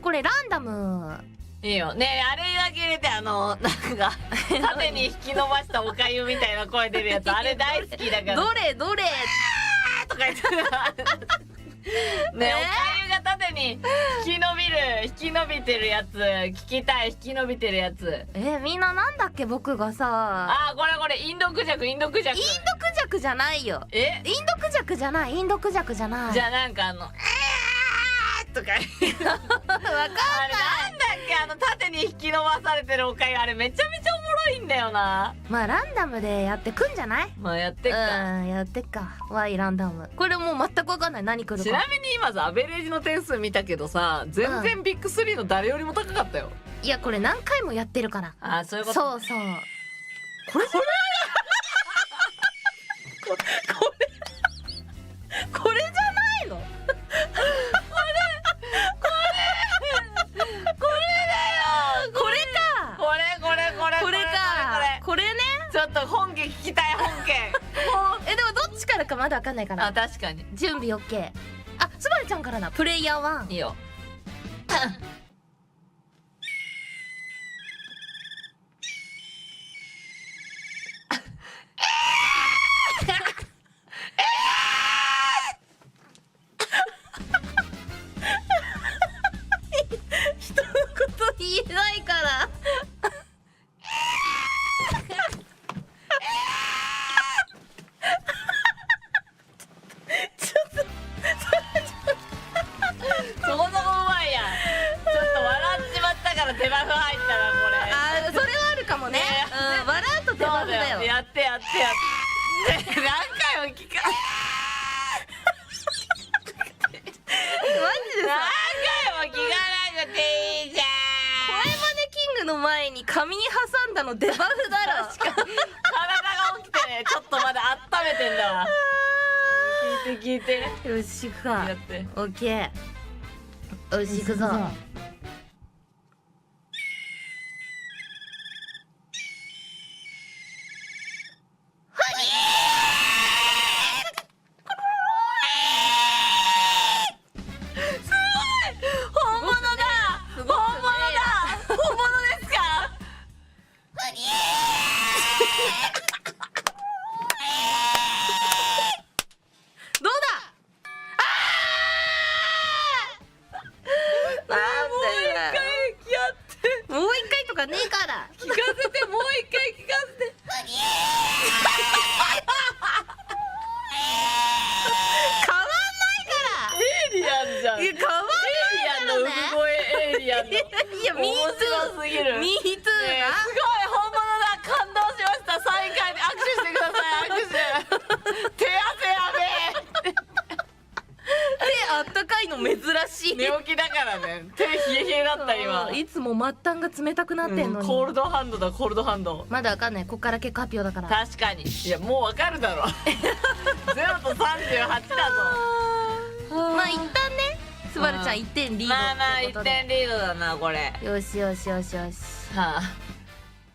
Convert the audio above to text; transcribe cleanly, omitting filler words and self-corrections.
これランダム。いいよねえ、あれだけ入れてなんか縦に引き伸ばしたおかゆみたいな声出るやつあれ大好きだからどれどれとか言ってねえ、おかゆが縦に引き伸びてるやつ聞きたい。引き伸びてるやつみんななんだっけ、僕がさこれインドクジャク。インドクジャクじゃないよ。インドクジャクじゃない。インドクジャクじゃない。じゃあなんかとかわかんない。あれなんだっけ、縦に引き伸ばされてるおかゆ、あれめちゃめちゃおもろいんだよな。まあランダムでやってくんじゃない。まあやってっか。やってっか。ワイランダム。これもう全くわかんない、何来るか。ちなみに今さアベレージの点数見たけどさ、全然ビッグ3の誰よりも高かったよ。いやこれ何回もやってるから。そういうこと。そうそう。これじゃないこれじゃないのこれね。ちょっと本家聞きたい。本家でもどっちからかまだわかんないから。確かに。準備 OK。スバルちゃんからな。プレイヤー1。いいよ。人のこと言えないからそこそこうまいやん。ちょっと笑っちまったから手バフ入ったなこれ。それはあるかもね。笑うと手バフだよ。やって何回も聞かマジでさ、何回も聞かなくていいじゃん。声真似キングの前に髪に挟んだのデバフだろ。体が起きてね、ちょっとまだ温めてんだわ。聞いてよし行くか。やって。オッケー。よし行くぞ。ねえから聞かせて、もう一回聞かせて。変わんないからエイリアンじゃん。変わんないからね。エイリアンの産声エイリアンの。いや、面白すぎる。ミートゥーな。すごい本物だ。感動しました。サイン会で握手してください。握手。手汗やべえ。手あったかいの珍しい。寝起きだからね。手冷え冷えだった今。いつも末端が冷たくなってんのに。コールドハンドだ、コールドハンド。まだわかんない。こっから結果発表だから。確かに。いや、もうわかるだろ。0と38だぞ。まあ一旦ね、スバルちゃん1点リード。まあまあ1点リードだなこれ。よしよしよしよし。はあ。